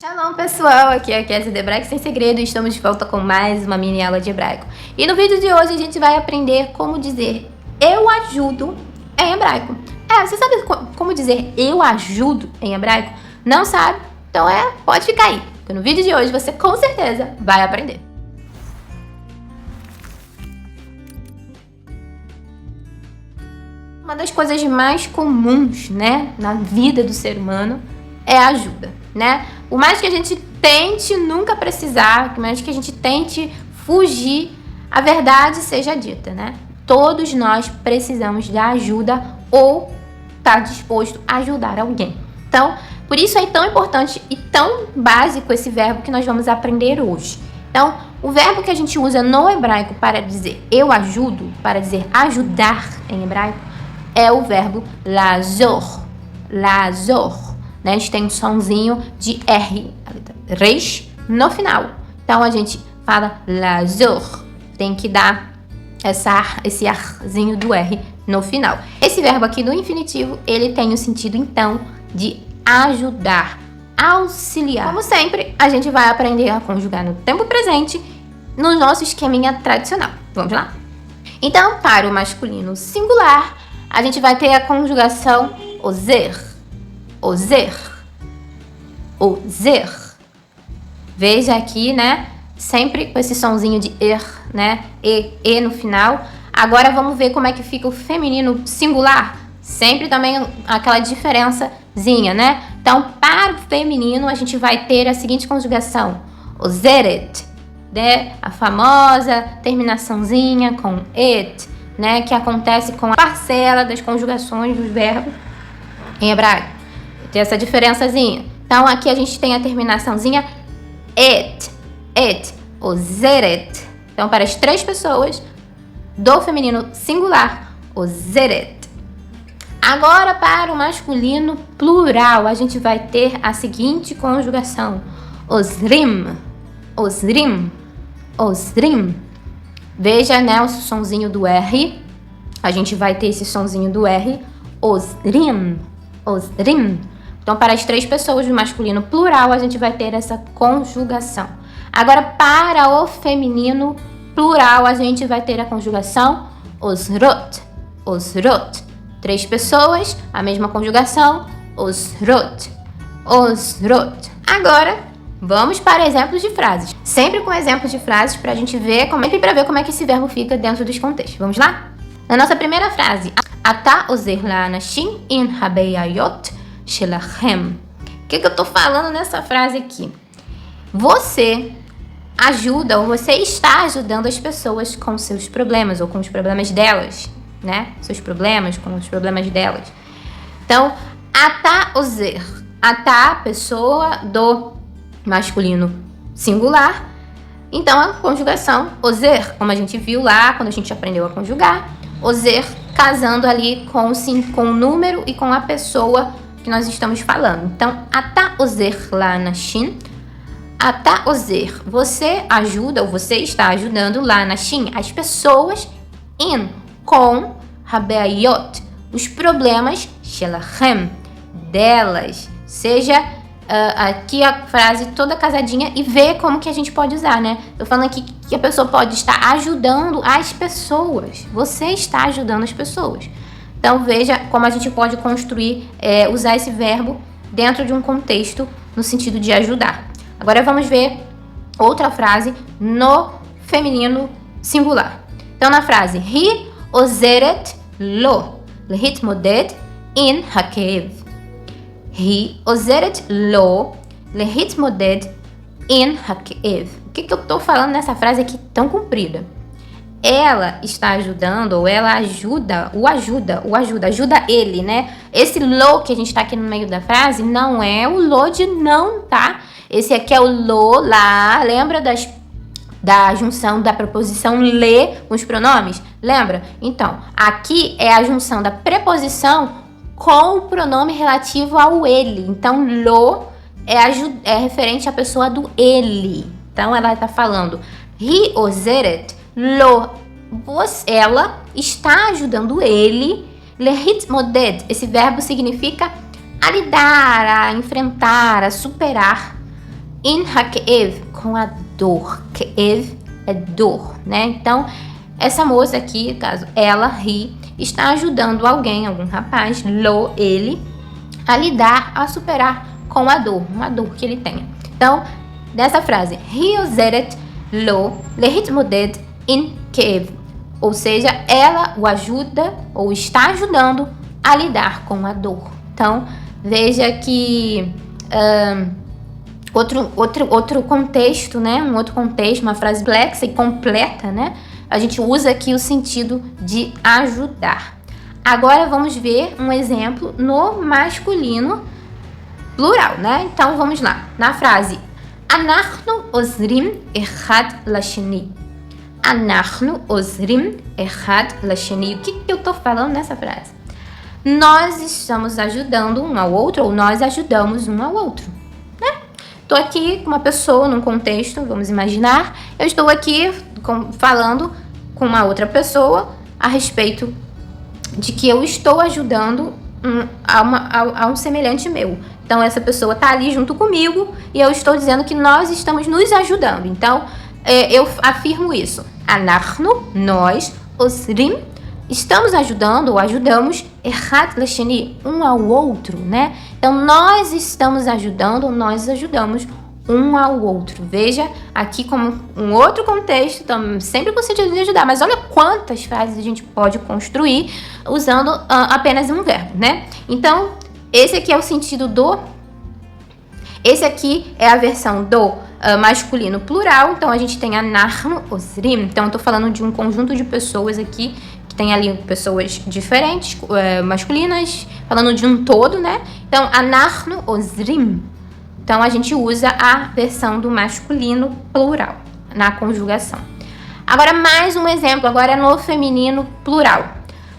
Shalom pessoal, aqui é a Kézia de Hebraico Sem Segredo e estamos de volta com mais uma mini aula de hebraico. E no vídeo de hoje a gente vai aprender como dizer eu ajudo em hebraico. Você sabe como dizer eu ajudo em hebraico? Não sabe? Então pode ficar aí, porque no vídeo de hoje você com certeza vai aprender. Uma das coisas mais comuns, na vida do ser humano é a ajuda, Por mais que a gente tente nunca precisar, por mais que a gente tente fugir, a verdade seja dita, Todos nós precisamos de ajuda ou estar disposto a ajudar alguém. Então, por isso é tão importante e tão básico esse verbo que nós vamos aprender hoje. Então, o verbo que a gente usa no hebraico para dizer eu ajudo, para dizer ajudar em hebraico, é o verbo lazor. Lazor. A gente tem um sonzinho de R, resh, no final. Então, a gente fala lazor. Tem que dar esse arzinho do R no final. Esse verbo aqui do infinitivo, ele tem o sentido, então, de ajudar, auxiliar. Como sempre, a gente vai aprender a conjugar no tempo presente no nosso esqueminha tradicional. Vamos lá? Então, para o masculino singular, a gente vai ter a conjugação ozer. Ozer. Ozer. Veja aqui, Sempre com esse sonzinho de er, E no final. Agora vamos ver como é que fica o feminino singular. Sempre também aquela diferençazinha, Então, para o feminino, a gente vai ter a seguinte conjugação. Ozeret, A famosa terminaçãozinha com et, Que acontece com a parcela das conjugações dos verbos em hebraico. Tem essa diferençazinha. Então, aqui a gente tem a terminaçãozinha et, ozeret. Então, para as três pessoas do feminino singular, ozeret. Agora, para o masculino plural, a gente vai ter a seguinte conjugação. Ozrim, ozrim, ozrim. Veja, o sonzinho do R. A gente vai ter esse sonzinho do R. Ozrim, ozrim. Então, para as três pessoas do masculino plural, a gente vai ter essa conjugação. Agora, para o feminino plural, a gente vai ter a conjugação osrot, osrot. Três pessoas, a mesma conjugação, osrot, osrot. Agora, vamos para exemplos de frases. Sempre com exemplos de frases para a gente ver como é que esse verbo fica dentro dos contextos. Vamos lá? Na nossa primeira frase, Ata ozer la'anashim in habeyayot shelachem. O que eu tô falando nessa frase aqui? Você ajuda ou você está ajudando as pessoas com seus problemas ou com os problemas delas, Seus problemas com os problemas delas. Então, ata ozer. Ata, pessoa do masculino singular. Então, a conjugação ozer, como a gente viu lá quando a gente aprendeu a conjugar. Ozer casando ali com o número e com a pessoa que nós estamos falando. Então, ata ozer la'anashim. Ata ozer, você ajuda ou você está ajudando la'anashim, as pessoas, com habeyayot, os problemas shelachem, delas. Seja aqui a frase toda casadinha e ver como que a gente pode usar, Tô falando aqui que a pessoa pode estar ajudando as pessoas. Você está ajudando as pessoas. Então, veja como a gente pode construir, usar esse verbo dentro de um contexto no sentido de ajudar. Agora, vamos ver outra frase no feminino singular. Então, na frase, Hi ozeret lo lehitmoded in hakev. Hi ozeret lo lehitmoded in hakev. O que eu tô falando nessa frase aqui tão comprida? Ela está ajudando, ou ela ajuda ele, Esse lo que a gente tá aqui no meio da frase não é o lo de não, tá? Esse aqui é o lo, lá, lembra da junção da preposição le com os pronomes? Lembra? Então, aqui é a junção da preposição com o pronome relativo ao ele. Então, lo é referente à pessoa do ele. Então, ela tá falando, Hi ozeret lo, ela está ajudando ele, lehitmoded, esse verbo significa a lidar, a enfrentar, a superar in ha'ke'ev, com a dor. Ke'ev é dor, né? Então, essa moça aqui, caso ela ri, está ajudando alguém, algum rapaz, lo, ele, a lidar, a superar com a dor, uma dor que ele tenha. Então, nessa frase, היא עוזרת לו להתמודד עם כאב. Ou seja, ela o ajuda ou está ajudando a lidar com a dor. Então, veja que outro contexto, né? Um outro contexto, uma frase complexa e completa, né? A gente usa aqui o sentido de ajudar. Agora vamos ver um exemplo no masculino plural, né? Então vamos lá. Na frase אנחנו עוזרים אחד לשני. אנחנו עוזרים אחד לשני. O que eu tô falando nessa frase? Nós estamos ajudando um ao outro, ou nós ajudamos um ao outro, né? Tô aqui com uma pessoa num contexto, vamos imaginar, eu estou aqui falando com uma outra pessoa a respeito de que eu estou ajudando a um semelhante meu. Então, essa pessoa está ali junto comigo e eu estou dizendo que nós estamos nos ajudando. Então, eu afirmo isso. אנחנו, nós, עוזרים, estamos ajudando ou ajudamos אחד לשני, um ao outro, né? Então, nós estamos ajudando, nós ajudamos um ao outro. Veja aqui como um outro contexto, sempre com o sentido de ajudar, mas olha quantas frases a gente pode construir usando apenas um verbo, né? Então, esse aqui é o sentido do... Esse aqui é a versão do masculino plural, então a gente tem אנחנו עוזרים. Então, eu tô falando de um conjunto de pessoas aqui, que tem ali pessoas diferentes, masculinas, falando de um todo, né? Então, אנחנו עוזרים. Então, a gente usa a versão do masculino plural na conjugação. Agora, mais um exemplo, agora no feminino plural.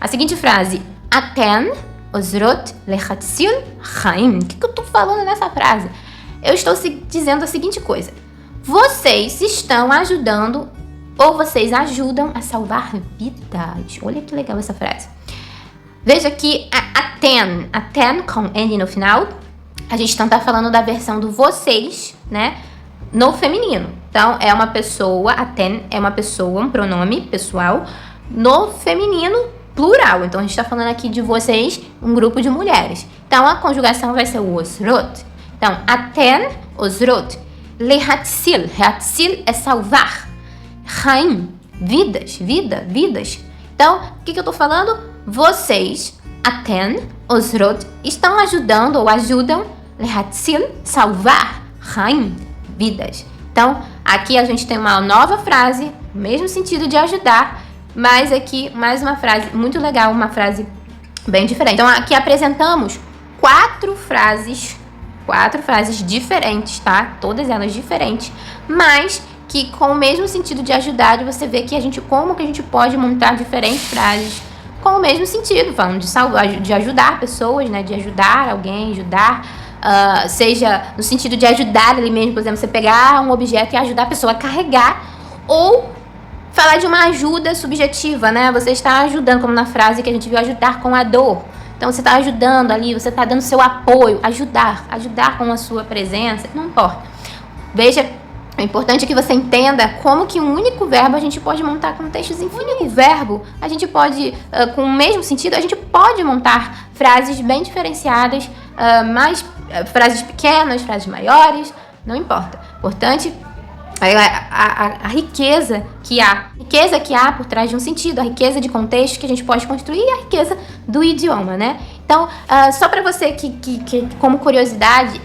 A seguinte frase, אתן עוזרות להציל חיים. O que eu tô falando nessa frase? Eu estou dizendo a seguinte coisa. Vocês estão ajudando ou vocês ajudam a salvar vidas. Olha que legal essa frase. Veja que aten com N no final, a gente não está falando da versão do vocês, né? No feminino. Então, é uma pessoa, aten é uma pessoa, um pronome pessoal, no feminino plural. Então, a gente está falando aqui de vocês, um grupo de mulheres. Então, a conjugação vai ser o osrot. Então, aten, osrot, lehatsil. Lehatsil é salvar. Chaim, vidas, vidas. Então, o que eu estou falando? Vocês, aten, osrot, estão ajudando ou ajudam lehatsil, salvar, chaim, vidas. Então, aqui a gente tem uma nova frase, mesmo sentido de ajudar, mas aqui mais uma frase muito legal, uma frase bem diferente. Então, aqui apresentamos quatro frases diferentes, tá? Todas elas diferentes, mas que com o mesmo sentido de ajudar, você vê que como que a gente pode montar diferentes frases com o mesmo sentido, falando de salvar, de ajudar pessoas, né? De ajudar alguém, seja no sentido de ajudar ali mesmo, por exemplo, você pegar um objeto e ajudar a pessoa a carregar, ou falar de uma ajuda subjetiva, né? Você está ajudando, como na frase que a gente viu, ajudar com a dor. Então, você está ajudando ali, você está dando seu apoio, ajudar com a sua presença, não importa. Veja, é importante que você entenda como que um único verbo a gente pode montar contextos infinitos. Um único verbo, a gente pode, com o mesmo sentido, a gente pode montar frases bem diferenciadas, frases pequenas, frases maiores, não importa. Importante a riqueza que há por trás de um sentido, a riqueza de contexto que a gente pode construir e a riqueza do idioma, né? Então, só para você que como curiosidade,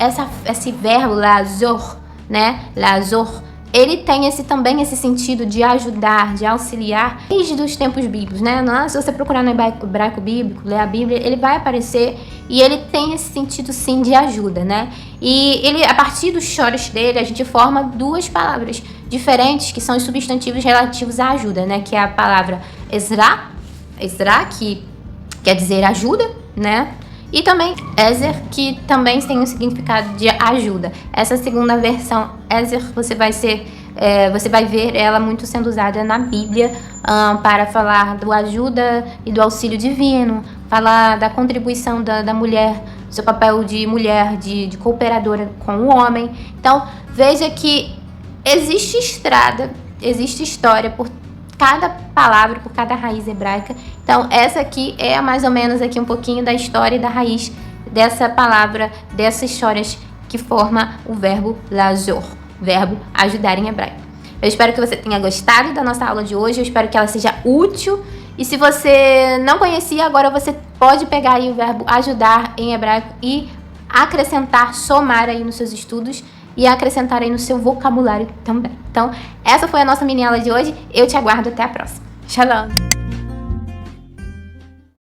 esse verbo lazor, né? Lazor, ele tem também esse sentido de ajudar, de auxiliar desde os tempos bíblicos, né? Se você procurar no hebraico bíblico, ler a Bíblia, ele vai aparecer e ele tem esse sentido sim de ajuda, né? E ele, a partir dos shorish dele, a gente forma duas palavras diferentes que são os substantivos relativos à ajuda, né? Que é a palavra Ezra, que quer dizer ajuda, né? E também Ezer, que também tem um significado de ajuda. Essa segunda versão, Ezer, você vai ver ela muito sendo usada na Bíblia para falar do ajuda e do auxílio divino, falar da contribuição da mulher seu papel de mulher, de cooperadora com o homem. Então, veja que existe estrada, existe história por cada palavra, por cada raiz hebraica. Então, essa aqui é mais ou menos aqui um pouquinho da história e da raiz dessa palavra, dessas histórias que forma o verbo lazor, verbo ajudar em hebraico. Eu espero que você tenha gostado da nossa aula de hoje, eu espero que ela seja útil. E se você não conhecia, agora você pode pegar aí o verbo ajudar em hebraico e acrescentar, somar aí nos seus estudos e acrescentar aí no seu vocabulário também. Então, essa foi a nossa mini aula de hoje. Eu te aguardo até a próxima. Shalom!